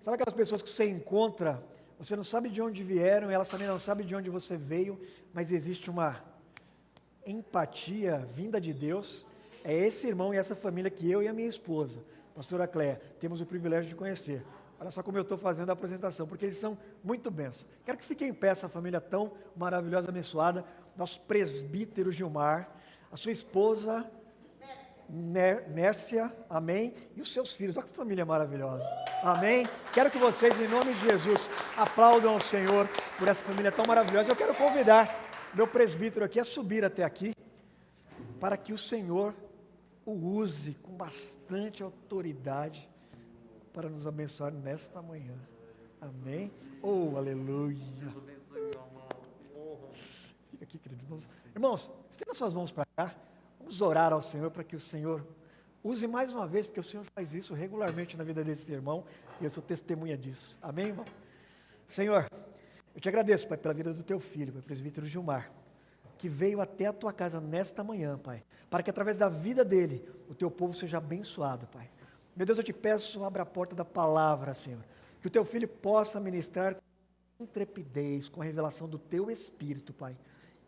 Sabe aquelas pessoas que você encontra, você não sabe de onde vieram, e elas também não sabem de onde você veio, mas existe uma empatia vinda de Deus. É esse irmão e essa família que eu e a minha esposa, pastora Cléia, temos o privilégio de conhecer. Olha só como eu estou fazendo a apresentação, porque eles são muito bênçãos. Quero que fique em pé essa família tão maravilhosa, abençoada. Nosso presbítero Gilmar, a sua esposa Mércia, amém, e os seus filhos. Olha que família maravilhosa, amém. Quero que vocês, em nome de Jesus, aplaudam ao Senhor por essa família tão maravilhosa. Eu quero convidar meu presbítero aqui a subir até aqui, para que o Senhor o use com bastante autoridade para nos abençoar nesta manhã, amém. Oh, aleluia. Fica aqui, querido. Irmãos, estenda suas mãos para cá. Vamos orar ao Senhor para que o Senhor use mais uma vez, porque o Senhor faz isso regularmente na vida desse irmão, e eu sou testemunha disso. Amém, irmão? Senhor, eu te agradeço, Pai, pela vida do teu filho, Pai, presbítero Gilmar, que veio até a tua casa nesta manhã, Pai, para que através da vida dele, o teu povo seja abençoado, Pai. Meu Deus, eu te peço, abra a porta da palavra, Senhor, que o teu filho possa ministrar com intrepidez, com a revelação do teu Espírito, Pai.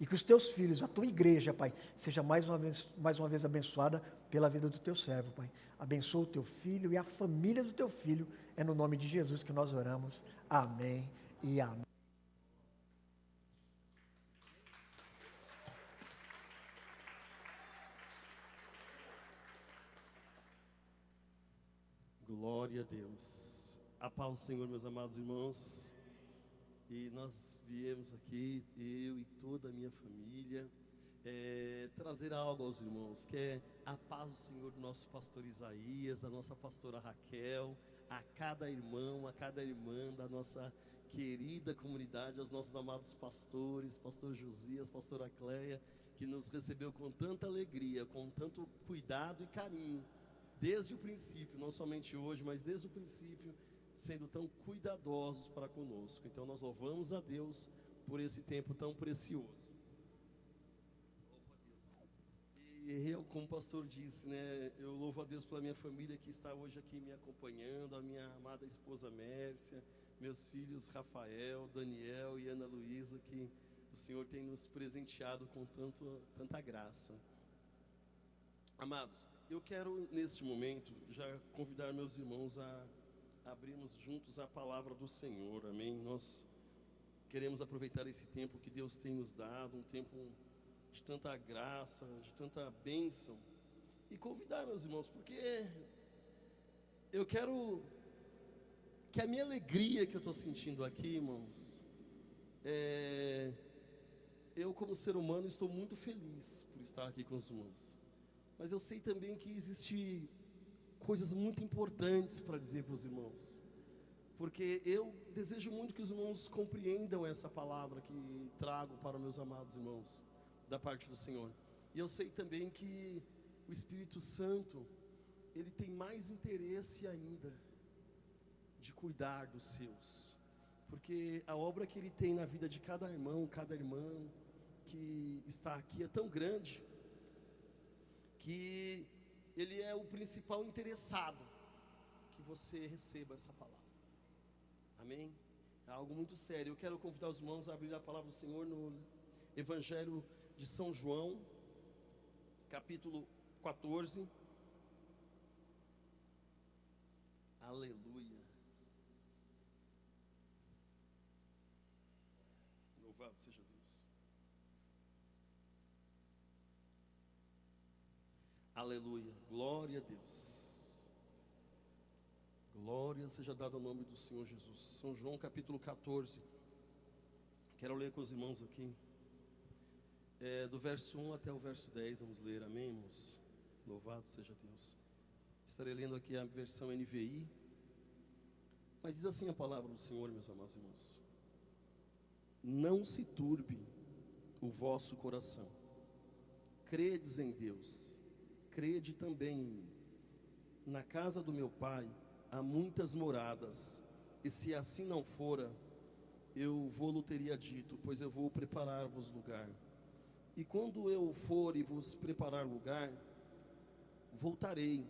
E que os teus filhos, a tua igreja, Pai, seja mais uma vez abençoada pela vida do teu servo, Pai. Abençoa o teu filho e a família do teu filho. É no nome de Jesus que nós oramos. Amém e amém. Glória a Deus. A paz do Senhor, meus amados irmãos. E nós viemos aqui, eu e toda a minha família, trazer algo aos irmãos, que é a paz do Senhor do nosso pastor Isaías, da nossa pastora Raquel, a cada irmão, a cada irmã da nossa querida comunidade, aos nossos amados pastores, pastor Josias, pastora Cléia, que nos recebeu com tanta alegria, com tanto cuidado e carinho, desde o princípio, não somente hoje, mas desde o princípio, sendo tão cuidadosos para conosco. Então nós louvamos a Deus por esse tempo tão precioso. E eu, como o pastor disse, né, eu louvo a Deus pela minha família que está hoje aqui me acompanhando, a minha amada esposa Mércia, meus filhos Rafael, Daniel e Ana Luísa, que o Senhor tem nos presenteado com tanta graça. Amados, eu quero neste momento já convidar meus irmãos a abrirmos juntos a palavra do Senhor, amém? Nós queremos aproveitar esse tempo que Deus tem nos dado, um tempo de tanta graça, de tanta bênção, e convidar meus irmãos, porque eu quero que a minha alegria que eu estou sentindo aqui, irmãos, eu como ser humano estou muito feliz por estar aqui com os irmãos, mas eu sei também que existe coisas muito importantes para dizer para os irmãos, porque eu desejo muito que os irmãos compreendam essa palavra que trago para meus amados irmãos, da parte do Senhor. E eu sei também que o Espírito Santo, ele tem mais interesse ainda de cuidar dos seus, porque a obra que ele tem na vida de cada irmão, cada irmã que está aqui é tão grande, que ele é o principal interessado que você receba essa palavra. Amém? É algo muito sério. Eu quero convidar os irmãos a abrir a palavra do Senhor no Evangelho de São João, capítulo 14. Aleluia. Louvado seja Deus. Aleluia, glória a Deus. Glória seja dada ao nome do Senhor Jesus. São João capítulo 14. Quero ler com os irmãos aqui, do verso 1 até o verso 10, vamos ler, amém, irmãos? Louvado seja Deus. Estarei lendo aqui a versão NVI, mas diz assim a palavra do Senhor, meus amados irmãos: não se turbe o vosso coração, credes em Deus, crede também em mim. Na casa do meu Pai há muitas moradas, e se assim não fora, eu vou-lo teria dito, pois eu vou preparar-vos lugar. E quando eu for e vos preparar lugar, voltarei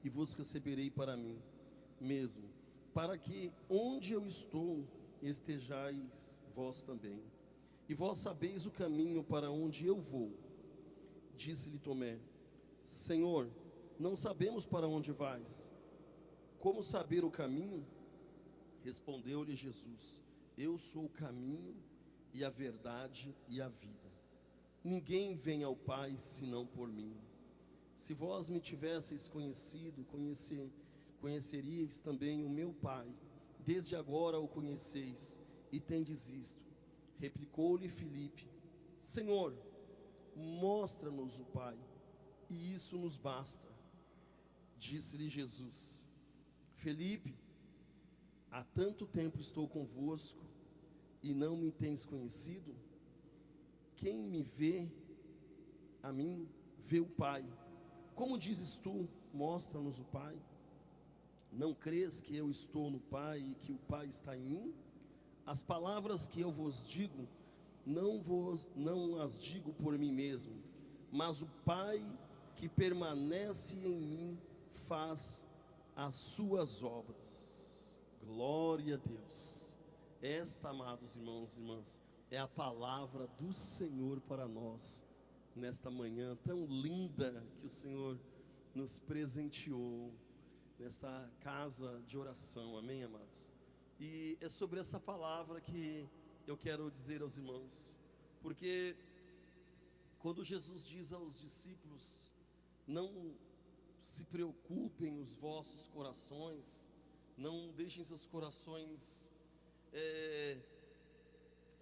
e vos receberei para mim mesmo, para que onde eu estou estejais vós também. E vós sabeis o caminho para onde eu vou. Disse-lhe Tomé: Senhor, não sabemos para onde vais. Como saber o caminho? Respondeu-lhe Jesus: Eu sou o caminho e a verdade e a vida. Ninguém vem ao Pai senão por mim. Se vós me tivesseis conhecido, conheceríeis também o meu Pai. Desde agora o conheceis e tendes isto. Replicou-lhe Filipe: Senhor, mostra-nos o Pai, e isso nos basta. Disse-lhe Jesus: Filipe, há tanto tempo estou convosco e não me tens conhecido? Quem me vê a mim, vê o Pai. Como dizes tu, mostra-nos o Pai? Não crês que eu estou no Pai e que o Pai está em mim? As palavras que eu vos digo, não as digo por mim mesmo, mas o Pai que permanece em mim faz as suas obras. Glória a Deus. Esta, amados irmãos e irmãs, é a palavra do Senhor para nós, nesta manhã tão linda que o Senhor nos presenteou, nesta casa de oração, amém, amados? E é sobre essa palavra que eu quero dizer aos irmãos, porque quando Jesus diz aos discípulos: não se preocupem os vossos corações, não deixem seus corações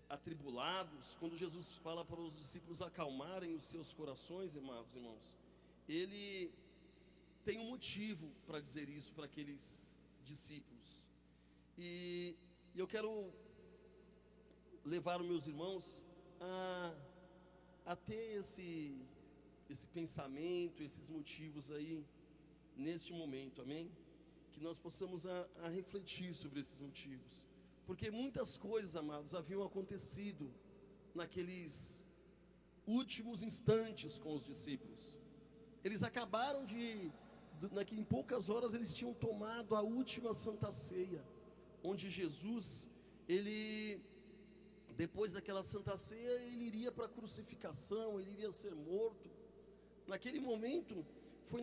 atribulados. Quando Jesus fala para os discípulos acalmarem os seus corações, amados irmãos, Ele tem um motivo para dizer isso para aqueles discípulos. E eu quero levar os meus irmãos a ter esse pensamento, esses motivos aí, neste momento, amém? Que nós possamos a refletir sobre esses motivos. Porque muitas coisas, amados, haviam acontecido naqueles últimos instantes com os discípulos. Eles acabaram em poucas horas eles tinham tomado a última Santa Ceia, onde Jesus, depois daquela Santa Ceia, ele iria para a crucificação, ele iria ser morto. Naquele momento, foi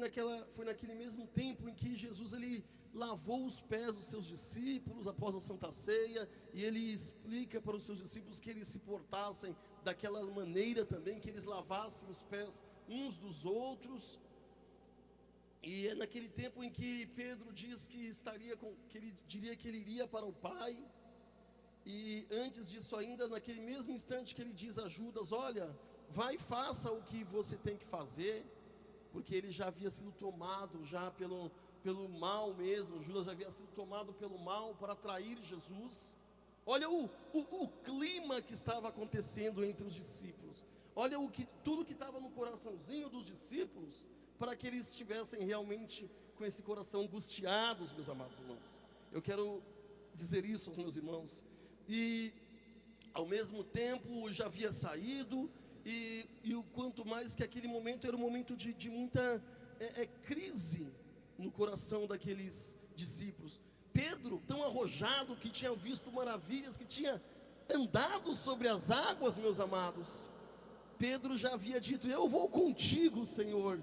naquele mesmo tempo em que Jesus, ele lavou os pés dos seus discípulos após a Santa Ceia, e ele explica para os seus discípulos que eles se portassem daquela maneira também, que eles lavassem os pés uns dos outros. E é naquele tempo em que Pedro diz que ele diria que ele iria para o Pai. E antes disso ainda, naquele mesmo instante que ele diz a Judas: olha, vai e faça o que você tem que fazer, porque ele já havia sido tomado já pelo mal mesmo. Judas já havia sido tomado pelo mal para trair Jesus. Olha o clima que estava acontecendo entre os discípulos. Olha tudo que estava no coraçãozinho dos discípulos, para que eles estivessem realmente com esse coração angustiados, meus amados irmãos. Eu quero dizer isso aos meus irmãos. E ao mesmo tempo já havia saído, e o quanto mais que aquele momento era um momento de muita crise no coração daqueles discípulos. Pedro, tão arrojado, que tinha visto maravilhas, que tinha andado sobre as águas, meus amados, Pedro já havia dito: eu vou contigo, Senhor.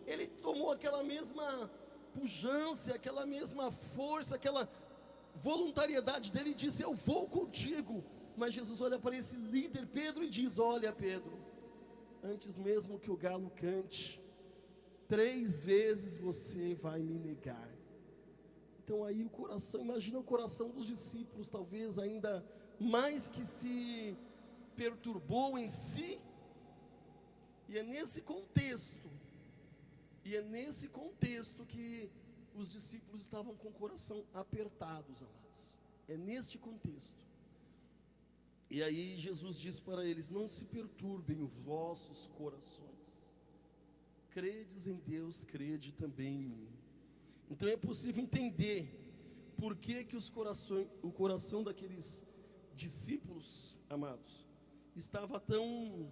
Ele tomou aquela mesma pujança, aquela mesma força, aquela voluntariedade dele, e disse: eu vou contigo. Mas Jesus olha para esse líder Pedro e diz: olha, Pedro, antes mesmo que o galo cante, 3 vezes você vai me negar. Então aí o coração, imagina o coração dos discípulos, talvez ainda mais que se perturbou em si. E é nesse contexto que os discípulos estavam com o coração apertados, amados. É neste contexto. E aí Jesus diz para eles: não se perturbem os vossos corações. Credes em Deus, crede também em mim. Então é possível entender por que o coração daqueles discípulos, amados, estava tão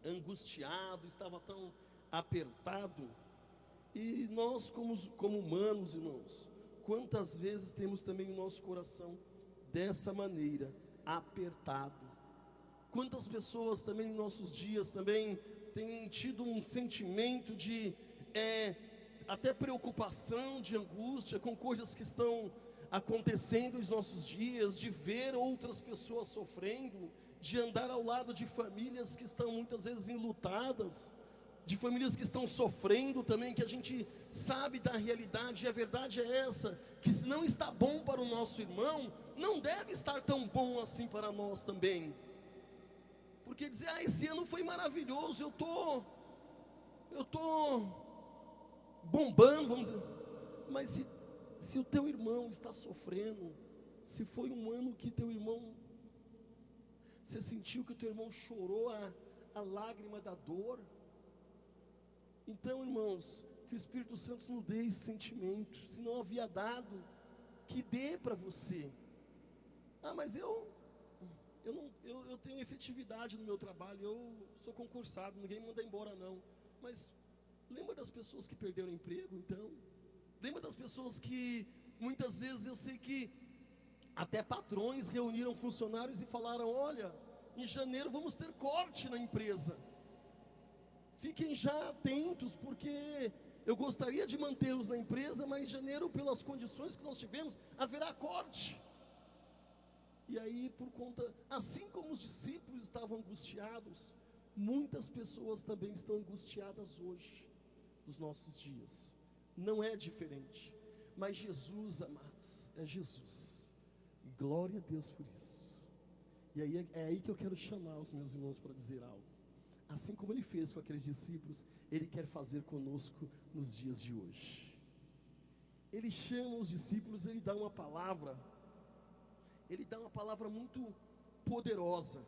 angustiado, estava tão apertado. E nós, como humanos, irmãos, quantas vezes temos também o nosso coração dessa maneira, apertado? Quantas pessoas também em nossos dias também têm tido um sentimento de até preocupação, de angústia com coisas que estão acontecendo nos nossos dias, de ver outras pessoas sofrendo, de andar ao lado de famílias que estão muitas vezes enlutadas, de famílias que estão sofrendo também, que a gente sabe da realidade, e a verdade é essa, que se não está bom para o nosso irmão, não deve estar tão bom assim para nós também. Porque dizer, esse ano foi maravilhoso, eu tô bombando, vamos dizer, mas se o teu irmão está sofrendo, se foi um ano que teu irmão, você sentiu que o teu irmão chorou a lágrima da dor, então, irmãos, que o Espírito Santo nos dê esse sentimento, se não havia dado, que dê para você. Mas eu tenho efetividade no meu trabalho, eu sou concursado, ninguém me manda embora não, mas lembra das pessoas que perderam o emprego, então, lembra das pessoas que, muitas vezes eu sei que, até patrões reuniram funcionários e falaram, olha, em janeiro vamos ter corte na empresa, fiquem já atentos, porque eu gostaria de mantê-los na empresa, mas em janeiro, pelas condições que nós tivemos, haverá corte. E aí, por conta, assim como os discípulos estavam angustiados, muitas pessoas também estão angustiadas hoje, nos nossos dias. Não é diferente. Mas Jesus, amados, é Jesus. Glória a Deus por isso. E aí é aí que eu quero chamar os meus irmãos para dizer algo. Assim como Ele fez com aqueles discípulos, Ele quer fazer conosco nos dias de hoje. Ele chama os discípulos, Ele dá uma palavra muito poderosa.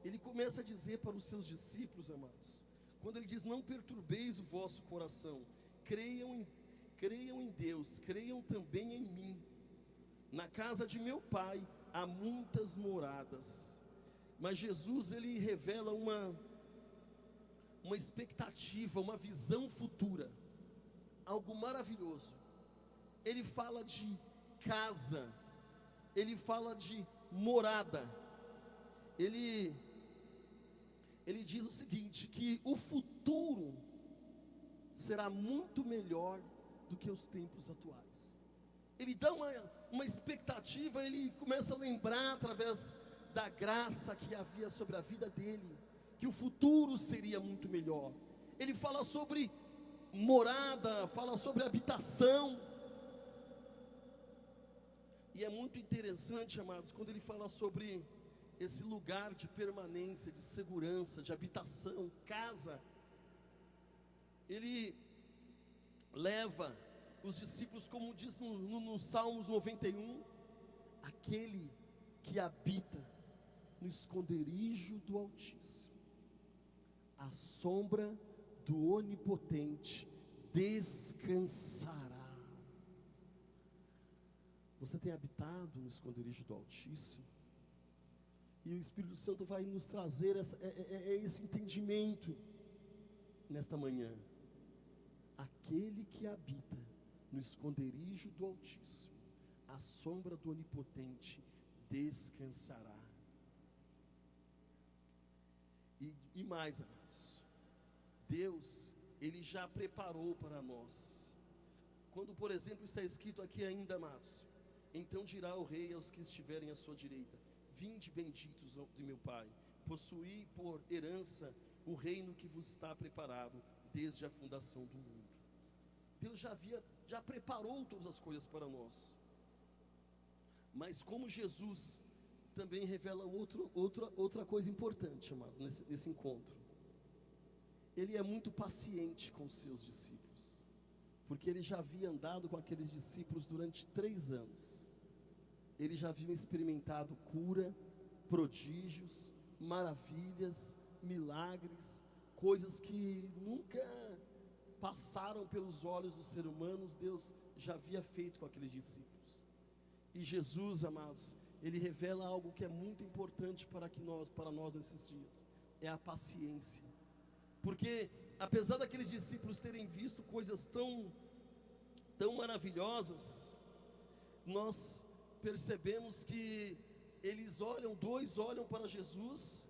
Ele começa a dizer para os seus discípulos, amados, quando Ele diz, não perturbeis o vosso coração, creiam em Deus, creiam também em mim. Na casa de meu Pai há muitas moradas. Mas Jesus, Ele revela uma expectativa, uma visão futura, algo maravilhoso. Ele fala de casa, Ele fala de morada. Ele diz o seguinte, que o futuro será muito melhor do que os tempos atuais. Ele dá uma expectativa, ele começa a lembrar através da graça que havia sobre a vida dele, que o futuro seria muito melhor. Ele fala sobre morada, fala sobre habitação. E é muito interessante, amados, quando ele fala sobre esse lugar de permanência, de segurança, de habitação, casa. Ele leva os discípulos, como diz no Salmos 91, aquele que habita no esconderijo do Altíssimo, à sombra do Onipotente descansará. Você tem habitado no esconderijo do Altíssimo? E o Espírito Santo vai nos trazer esse entendimento nesta manhã. Aquele que habita no esconderijo do Altíssimo, à sombra do Onipotente descansará. E mais, amados, Deus, Ele já preparou para nós. Quando, por exemplo, está escrito aqui ainda, amados, então dirá o rei aos que estiverem à sua direita, vinde benditos de meu Pai, possuí por herança o reino que vos está preparado desde a fundação do mundo. Deus já preparou todas as coisas para nós. Mas como Jesus também revela outra coisa importante, amados, nesse encontro. Ele é muito paciente com os seus discípulos, porque ele já havia andado com aqueles discípulos durante 3 anos. Ele já havia experimentado cura, prodígios, maravilhas, milagres, coisas que nunca passaram pelos olhos dos seres humanos, Deus já havia feito com aqueles discípulos. E Jesus, amados, Ele revela algo que é muito importante para nós nesses dias, é a paciência. Porque apesar daqueles discípulos terem visto coisas tão maravilhosas, nós percebemos que dois olham para Jesus.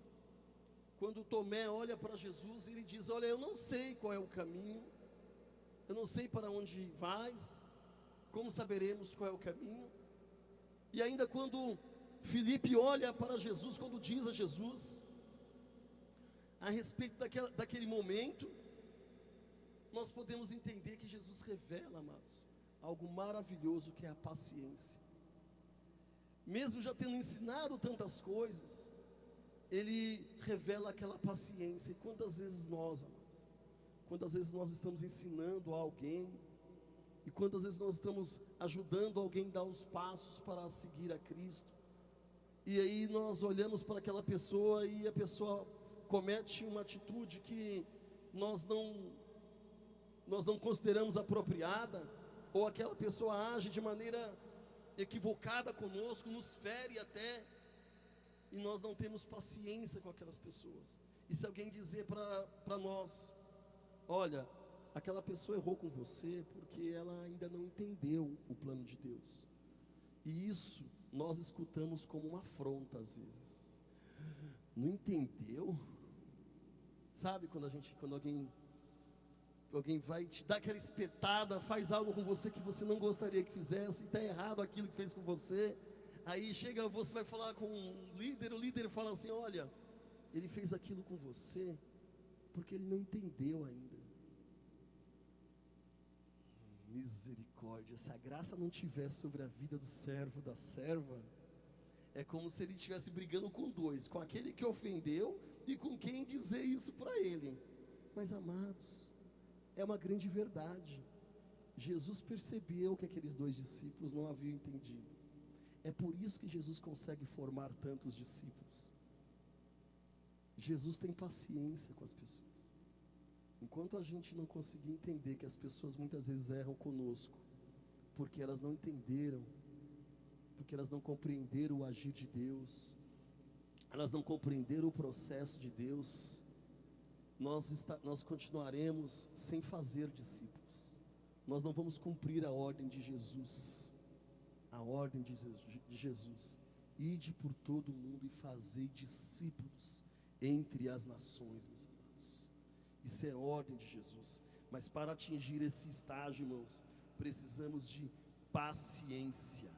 Quando Tomé olha para Jesus, ele diz: olha, eu não sei qual é o caminho, eu não sei para onde vais, como saberemos qual é o caminho? E ainda quando Filipe olha para Jesus, quando diz a Jesus a respeito daquele momento, nós podemos entender que Jesus revela, amados, algo maravilhoso, que é a paciência. Mesmo já tendo ensinado tantas coisas, ele revela aquela paciência. E quantas vezes nós, amados, quantas vezes nós estamos ensinando a alguém, e quantas vezes nós estamos ajudando alguém a dar os passos para seguir a Cristo, e aí nós olhamos para aquela pessoa e a pessoa comete uma atitude que nós não consideramos apropriada, ou aquela pessoa age de maneira equivocada conosco, nos fere até, e nós não temos paciência com aquelas pessoas. E se alguém dizer para nós: olha, aquela pessoa errou com você porque ela ainda não entendeu o plano de Deus, e isso nós escutamos como uma afronta às vezes. Não entendeu? Sabe quando alguém vai te dar aquela espetada, faz algo com você que você não gostaria que fizesse, e está errado aquilo que fez com você, aí chega, você vai falar com o líder fala assim: olha, ele fez aquilo com você porque ele não entendeu ainda. Misericórdia, se a graça não tivesse sobre a vida do servo, da serva, é como se ele estivesse brigando com dois, com aquele que ofendeu e com quem dizer isso para ele. Mas, amados, é uma grande verdade. Jesus percebeu que aqueles dois discípulos não haviam entendido. É por isso que Jesus consegue formar tantos discípulos. Jesus tem paciência com as pessoas. Enquanto a gente não conseguir entender que as pessoas muitas vezes erram conosco, porque elas não entenderam, porque elas não compreenderam o agir de Deus, elas não compreenderam o processo de Deus, nós continuaremos sem fazer discípulos. Nós não vamos cumprir a ordem de Jesus. A ordem de Jesus: ide por todo o mundo e fazei discípulos entre as nações, meus amados. Isso é ordem de Jesus. Mas para atingir esse estágio, irmãos, precisamos de paciência.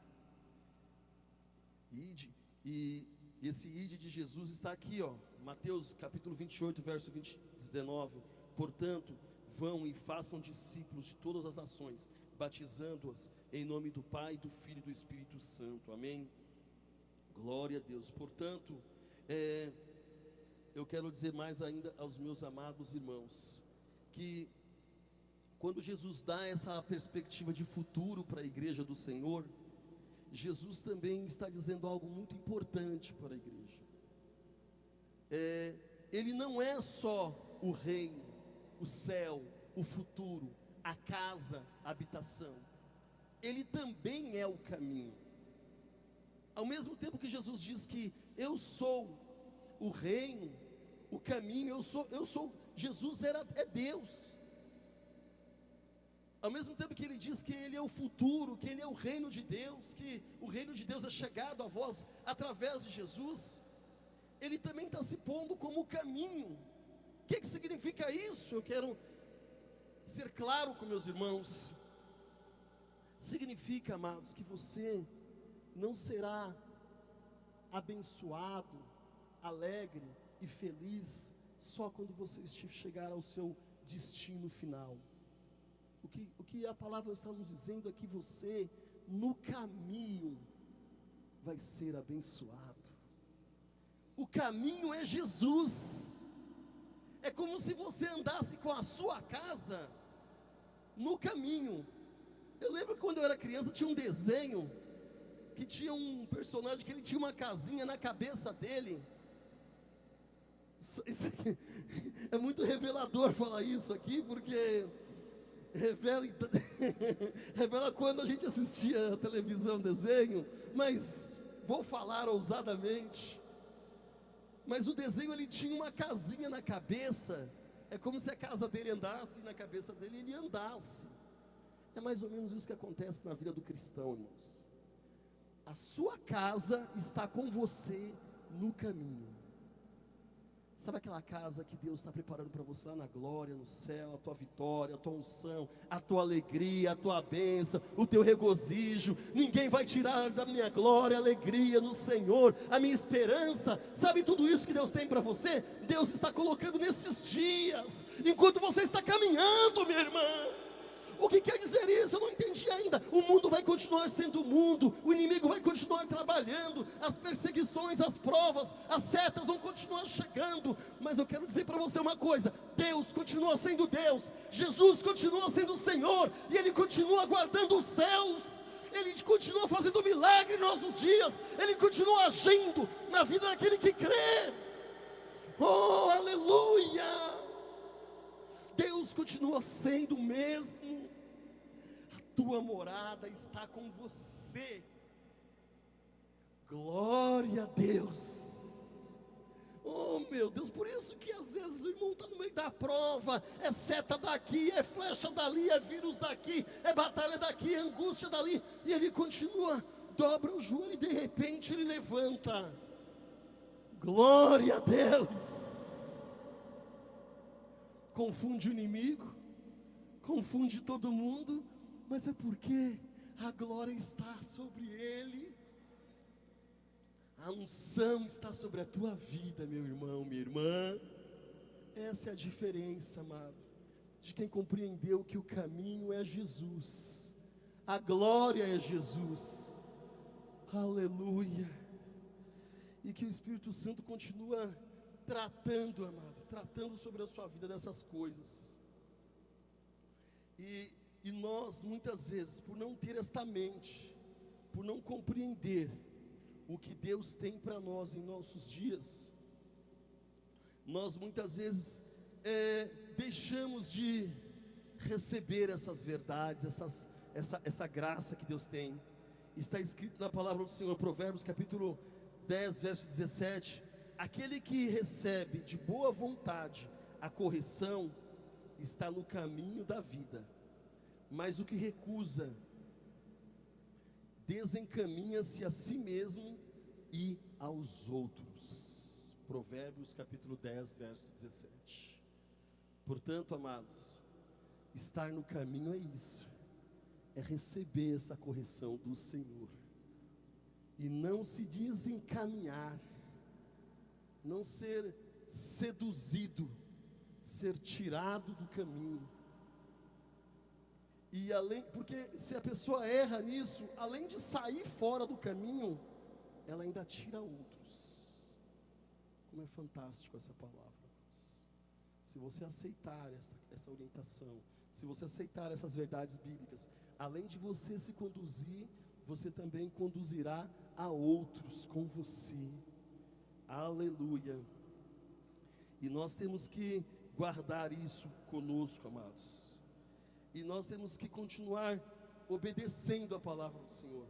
E esse ide de Jesus está aqui, Mateus capítulo 28, verso 19. Portanto, vão e façam discípulos de todas as nações, batizando-as em nome do Pai, do Filho e do Espírito Santo. Amém? Glória a Deus. Portanto, eu quero dizer mais ainda aos meus amados irmãos, que quando Jesus dá essa perspectiva de futuro para a igreja do Senhor, Jesus também está dizendo algo muito importante para a igreja. Ele não é só o reino, o céu, o futuro, a casa, a habitação. Ele também é o caminho. Ao mesmo tempo que Jesus diz que eu sou o reino, o caminho, Jesus é Deus. Ao mesmo tempo que ele diz que ele é o futuro, que ele é o reino de Deus, que o reino de Deus é chegado a vós através de Jesus, ele também está se pondo como o caminho. O que significa isso? Eu quero ser claro com meus irmãos. Significa, amados, que você não será abençoado, alegre e feliz só quando você chegar ao seu destino final. O que a palavra está nos dizendo é que você, no caminho, vai ser abençoado. O caminho é Jesus. É como se você andasse com a sua casa no caminho. Eu lembro que quando eu era criança tinha um desenho que tinha um personagem que ele tinha uma casinha na cabeça dele. Isso aqui, é muito revelador falar isso aqui, porque revela quando a gente assistia a televisão, desenho, mas vou falar ousadamente. Mas o desenho, ele tinha uma casinha na cabeça, é como se a casa dele andasse, e na cabeça dele ele andasse. É mais ou menos isso que acontece na vida do cristão, irmãos. a sua casa está com você no caminho. Sabe aquela casa que Deus está preparando para você lá na glória, no céu, a tua vitória, a tua unção, a tua alegria, a tua bênção, o teu regozijo. Ninguém vai tirar da minha glória, alegria no Senhor, a minha esperança. Sabe tudo isso que Deus tem para você? Deus está colocando nesses dias, enquanto você está caminhando, minha irmã. O que quer dizer isso? Eu não entendi ainda. O mundo vai continuar sendo o mundo, o inimigo vai continuar trabalhando, as perseguições, as provas, as setas vão continuar chegando, mas eu quero dizer para você uma coisa: Deus continua sendo Deus, Jesus continua sendo o Senhor, e Ele continua guardando os céus, Ele continua fazendo milagre em nossos dias, Ele continua agindo na vida daquele que crê. Oh, aleluia! Deus continua sendo o mesmo. Tua morada está com você. Glória a Deus. Oh meu Deus, por isso que às vezes o irmão está no meio da prova, é seta daqui, é flecha dali, é vírus daqui, é batalha daqui, é angústia dali, e ele continua, dobra o joelho e de repente ele levanta. Glória a Deus. Confunde o inimigo, confunde todo mundo, mas é porque a glória está sobre ele, a unção está sobre a tua vida, meu irmão, minha irmã. Essa é a diferença, amado, de quem compreendeu que o caminho é Jesus, a glória é Jesus, aleluia, e que o Espírito Santo continua tratando, amado, tratando sobre a sua vida dessas coisas, e nós, muitas vezes, por não ter esta mente, por não compreender o que Deus tem para nós em nossos dias, nós muitas vezes deixamos de receber essas verdades, essa graça que Deus tem. Está escrito na palavra do Senhor, Provérbios capítulo 10, verso 17: aquele que recebe de boa vontade a correção, está no caminho da vida, mas o que recusa, desencaminha-se a si mesmo e aos outros. Provérbios capítulo 10, verso 17. Portanto, amados, estar no caminho é isso, é receber essa correção do Senhor, e não se desencaminhar, não ser seduzido, ser tirado do caminho. E porque se a pessoa erra nisso, além de sair fora do caminho, ela ainda tira outros. Como é fantástico essa palavra. Se você aceitar essa orientação, se você aceitar essas verdades bíblicas, além de você se conduzir, você também conduzirá a outros com você. Aleluia. E nós temos que guardar isso conosco, amados. E nós temos que continuar obedecendo a palavra do Senhor,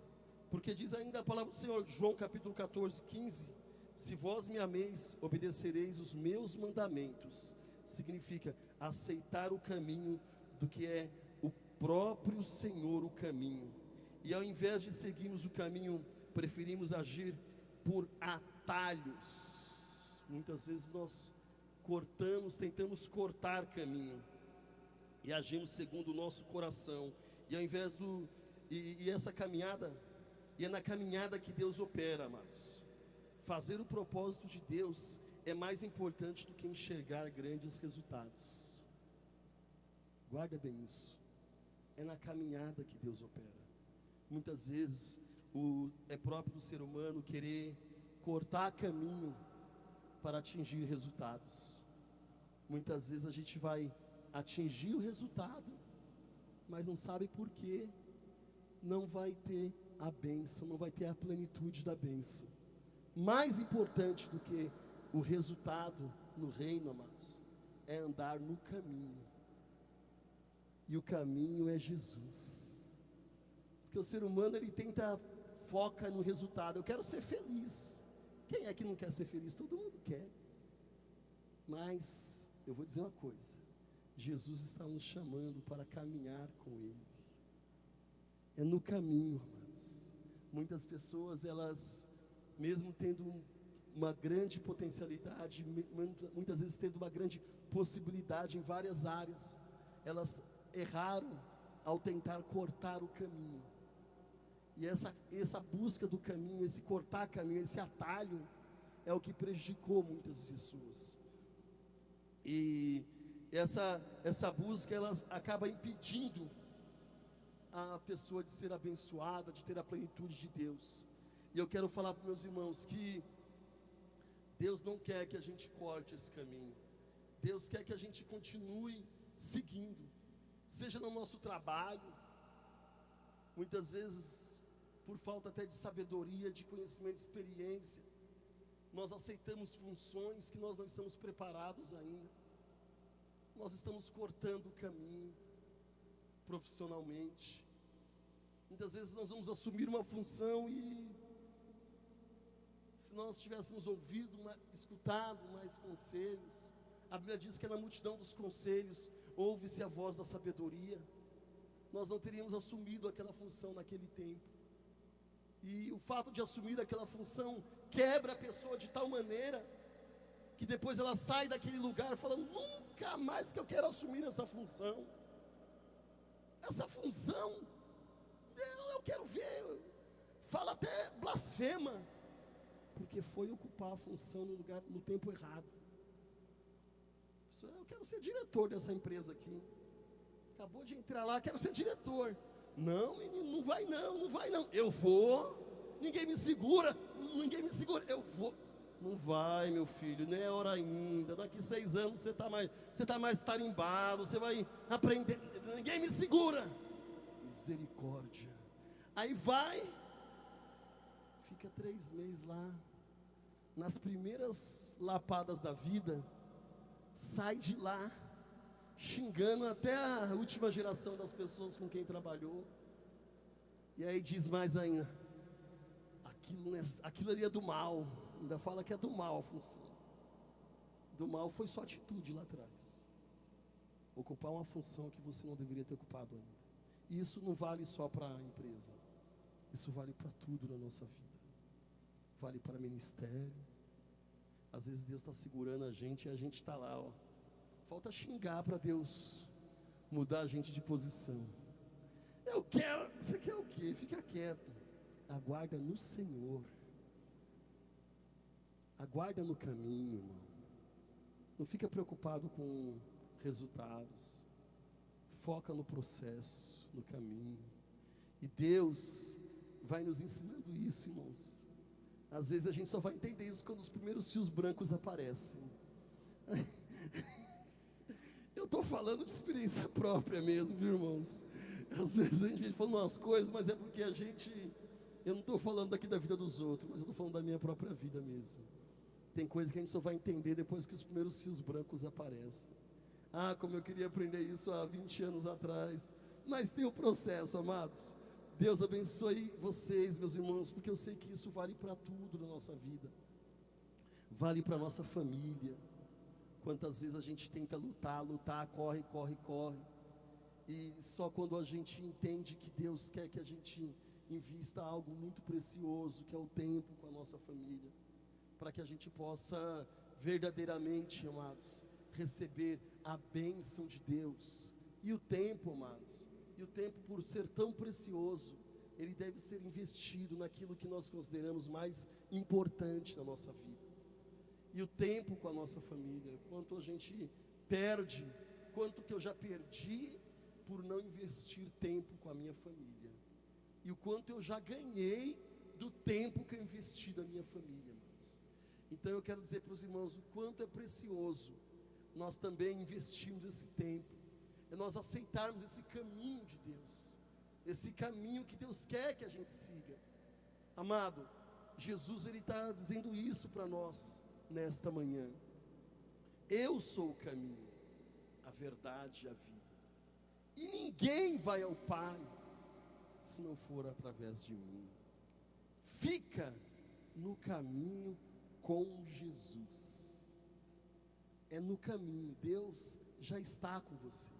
porque diz ainda a palavra do Senhor, João capítulo 14, 15: se vós me ameis, obedecereis os meus mandamentos. Significa aceitar o caminho do que é o próprio Senhor, o caminho. E ao invés de seguirmos o caminho, preferimos agir por atalhos. Muitas vezes nós tentamos cortar caminho, e agimos segundo o nosso coração, e ao invés essa caminhada, e é na caminhada que Deus opera, amados. Fazer o propósito de Deus é mais importante do que enxergar grandes resultados. Guarda bem isso, é na caminhada que Deus opera. Muitas vezes é próprio do ser humano querer cortar caminho para atingir resultados. Muitas vezes a gente vai atingir o resultado, mas não sabe por quê, não vai ter a bênção, não vai ter a plenitude da bênção. Mais importante do que o resultado no reino, amados, é andar no caminho, e o caminho é Jesus. Porque o ser humano, ele foca no resultado. Eu quero ser feliz. Quem é que não quer ser feliz? Todo mundo quer. Mas eu vou dizer uma coisa: Jesus está nos chamando para caminhar com Ele. É no caminho, amados. Muitas pessoas, elas, mesmo tendo uma grande potencialidade, muitas vezes tendo uma grande possibilidade em várias áreas, elas erraram ao tentar cortar o caminho. E essa busca do caminho, esse cortar caminho, esse atalho, é o que prejudicou muitas pessoas. E essa busca, ela acaba impedindo a pessoa de ser abençoada, de ter a plenitude de Deus. E eu quero falar para meus irmãos que Deus não quer que a gente corte esse caminho. Deus quer que a gente continue seguindo, seja no nosso trabalho, muitas vezes por falta até de sabedoria, de conhecimento, de experiência, nós aceitamos funções que nós não estamos preparados ainda. Nós estamos cortando o caminho profissionalmente. Muitas vezes nós vamos assumir uma função e, se nós tivéssemos escutado mais conselhos, a Bíblia diz que na multidão dos conselhos ouve-se a voz da sabedoria. Nós não teríamos assumido aquela função naquele tempo. E o fato de assumir aquela função quebra a pessoa de tal maneira que depois ela sai daquele lugar falando: nunca mais que eu quero assumir essa função. Essa função, eu quero ver. Fala até blasfema, porque foi ocupar a função no tempo errado. Eu quero ser diretor dessa empresa aqui. Acabou de entrar lá, quero ser diretor. Não, menino, não vai não. Eu vou, ninguém me segura, eu vou. Não vai, meu filho, nem é hora ainda. Daqui 6 anos você está mais tarimbado, você vai aprender. Ninguém me segura. Misericórdia. Aí vai, fica 3 meses lá, nas primeiras lapadas da vida, sai de lá xingando até a última geração das pessoas com quem trabalhou. E aí diz mais ainda: aquilo ali é do mal. Ainda fala que é do mal a função. Do mal foi sua atitude lá atrás, ocupar uma função que você não deveria ter ocupado ainda. E isso não vale só para a empresa, isso vale para tudo na nossa vida. Vale para ministério. Às vezes Deus está segurando a gente e a gente está lá, ó. Falta xingar para Deus mudar a gente de posição. Eu quero, você quer o quê? Fica quieto. Aguarda no Senhor. Aguarda no caminho, irmão. Não fica preocupado com resultados. Foca no processo, no caminho. E Deus vai nos ensinando isso, irmãos. Às vezes a gente só vai entender isso quando os primeiros fios brancos aparecem. Eu estou falando de experiência própria mesmo, viu, irmãos? Às vezes a gente fala umas coisas, mas é porque eu não estou falando aqui da vida dos outros, mas eu estou falando da minha própria vida mesmo. Tem coisas que a gente só vai entender depois que os primeiros fios brancos aparecem. Ah, como eu queria aprender isso há 20 anos atrás. Mas tem o processo, amados. Deus abençoe vocês, meus irmãos, porque eu sei que isso vale para tudo na nossa vida. Vale para a nossa família. Quantas vezes a gente tenta lutar, corre. E só quando a gente entende que Deus quer que a gente invista algo muito precioso, que é o tempo com a nossa família, para que a gente possa verdadeiramente, amados, receber a bênção de Deus. E o tempo, amados, por ser tão precioso, ele deve ser investido naquilo que nós consideramos mais importante na nossa vida. E o tempo com a nossa família, quanto a gente perde, quanto que eu já perdi por não investir tempo com a minha família, e o quanto eu já ganhei do tempo que eu investi na minha família, irmãos. Então eu quero dizer para os irmãos o quanto é precioso nós também investirmos esse tempo, é nós aceitarmos esse caminho de Deus, esse caminho que Deus quer que a gente siga. Amado, Jesus, ele está dizendo isso para nós nesta manhã: eu sou o caminho, a verdade e a vida, e ninguém vai ao Pai se não for através de mim. Fica no caminho com Jesus. É no caminho, Deus já está com vocês.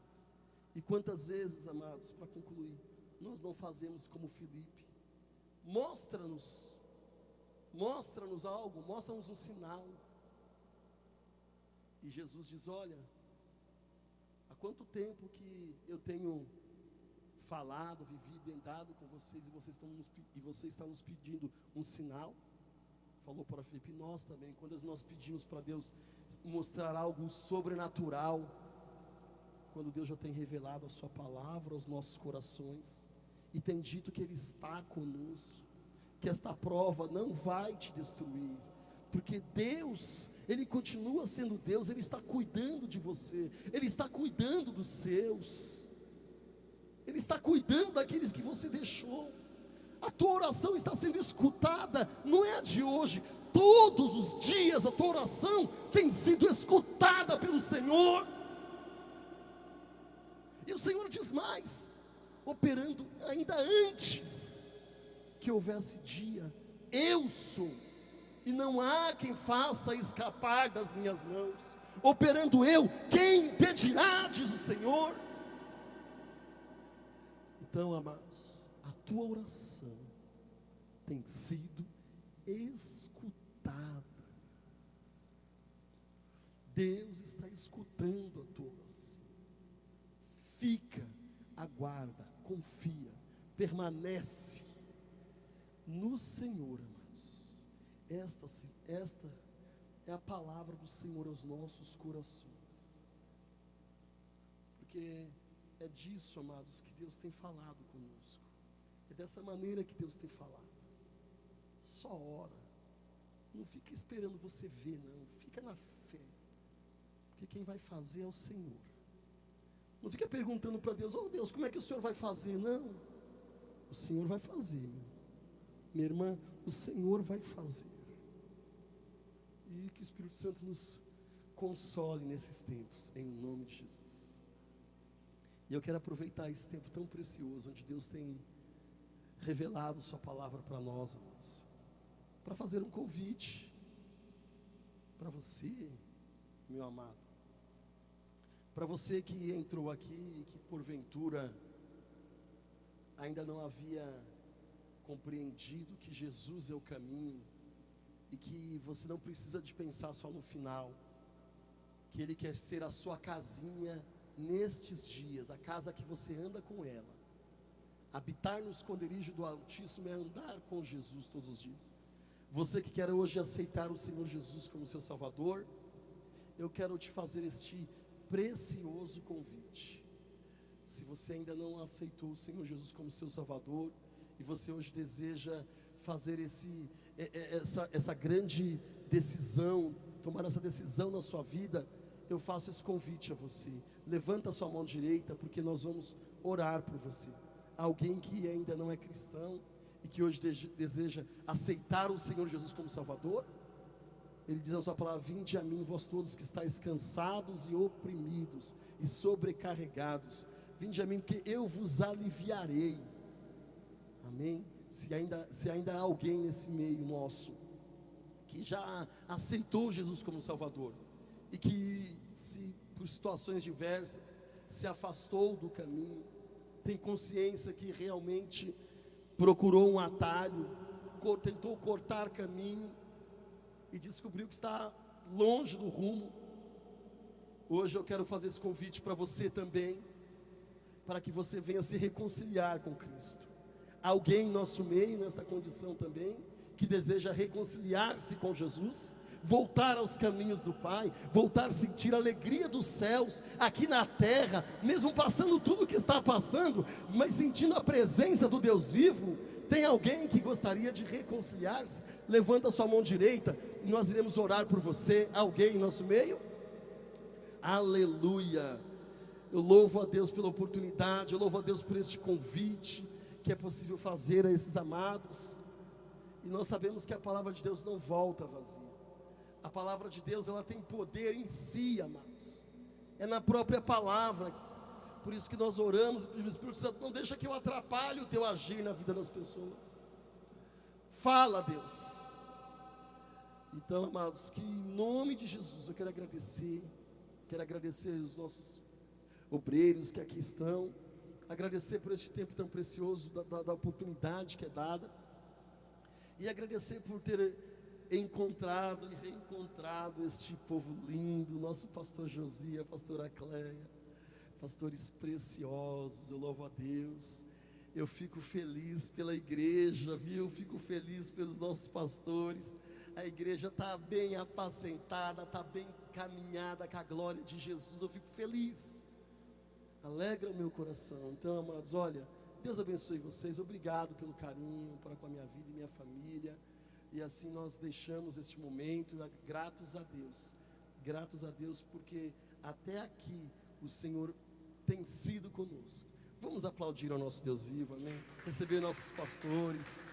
E quantas vezes, amados, para concluir, nós não fazemos como Filipe, mostra-nos algo, mostra-nos um sinal. E Jesus diz: olha, há quanto tempo que eu tenho falado, vivido, andado com vocês, e você está nos pedindo um sinal? Falou para Filipe. Nós também, quando nós pedimos para Deus mostrar algo sobrenatural, quando Deus já tem revelado a sua palavra aos nossos corações, e tem dito que Ele está conosco, que esta prova não vai te destruir, porque Deus, Ele continua sendo Deus, Ele está cuidando de você, Ele está cuidando dos seus, Ele está cuidando daqueles que você deixou. A tua oração está sendo escutada, não é a de hoje, todos os dias a tua oração tem sido escutada pelo Senhor. E o Senhor diz mais, operando ainda antes que houvesse dia: eu sou, e não há quem faça escapar das minhas mãos. Operando eu, quem impedirá, diz o Senhor. Então, amados, a tua oração tem sido escutada. Deus está escutando a tua oração. Fica, aguarda, confia, permanece no Senhor, amados. Esta é a palavra do Senhor aos nossos corações. Porque é disso, amados, que Deus tem falado conosco. É dessa maneira que Deus tem falado. Só ora. Não fica esperando você ver, não. Fica na fé. Porque quem vai fazer é o Senhor. Não fica perguntando para Deus: oh Deus, como é que o Senhor vai fazer? Não. O Senhor vai fazer. Minha irmã, o Senhor vai fazer. E que o Espírito Santo nos console nesses tempos, em nome de Jesus. E eu quero aproveitar esse tempo tão precioso, onde Deus tem revelado sua palavra para nós, amados, para fazer um convite para você, meu amado, para você que entrou aqui e que porventura ainda não havia compreendido que Jesus é o caminho, e que você não precisa de pensar só no final, que Ele quer ser a sua casinha nestes dias, a casa que você anda com ela. Habitar no esconderijo do Altíssimo é andar com Jesus todos os dias. Você que quer hoje aceitar o Senhor Jesus como seu Salvador, eu quero te fazer este precioso convite. Se você ainda não aceitou o Senhor Jesus como seu Salvador, e você hoje deseja fazer essa grande decisão, tomar essa decisão na sua vida, eu faço esse convite a você. Levanta a sua mão direita, porque nós vamos orar por você. Alguém que ainda não é cristão e que hoje deseja aceitar o Senhor Jesus como Salvador, Ele diz na sua palavra: vinde a mim, vós todos que estáis cansados e oprimidos e sobrecarregados, vinde a mim, porque eu vos aliviarei. Amém? Se ainda há alguém nesse meio nosso que já aceitou Jesus como Salvador, e que por situações diversas se afastou do caminho, tem consciência que realmente procurou um atalho, tentou cortar caminho e descobriu que está longe do rumo, hoje eu quero fazer esse convite para você também, para que você venha se reconciliar com Cristo. Alguém em nosso meio, nesta condição também, que deseja reconciliar-se com Jesus, voltar aos caminhos do Pai, voltar a sentir a alegria dos céus, aqui na terra, mesmo passando tudo o que está passando, mas sentindo a presença do Deus vivo. Tem alguém que gostaria de reconciliar-se? Levanta a sua mão direita, e nós iremos orar por você. Alguém em nosso meio? Aleluia! Eu louvo a Deus pela oportunidade, eu louvo a Deus por este convite, que é possível fazer a esses amados. E nós sabemos que a palavra de Deus não volta vazia. A palavra de Deus, ela tem poder em si, amados. É na própria palavra. Por isso que nós oramos e pedimos: Espírito Santo, não deixa que eu atrapalhe o teu agir na vida das pessoas. Fala, Deus. Então, amados, que em nome de Jesus eu quero agradecer os nossos obreiros que aqui estão, agradecer por este tempo tão precioso, da oportunidade que é dada. e agradecer por ter encontrado e reencontrado este povo lindo, nosso pastor Josia, pastora Cleia, pastores preciosos. Eu louvo a Deus. Eu fico feliz pela igreja, viu? Fico feliz pelos nossos pastores. A igreja está bem apacentada, está bem caminhada com a glória de Jesus. Eu fico feliz. Alegra o meu coração. Então, amados, olha, Deus abençoe vocês. Obrigado pelo carinho para com a minha vida e minha família. E assim nós deixamos este momento, gratos a Deus. Gratos a Deus porque até aqui o Senhor tem sido conosco. Vamos aplaudir ao nosso Deus vivo, amém? Receber nossos pastores.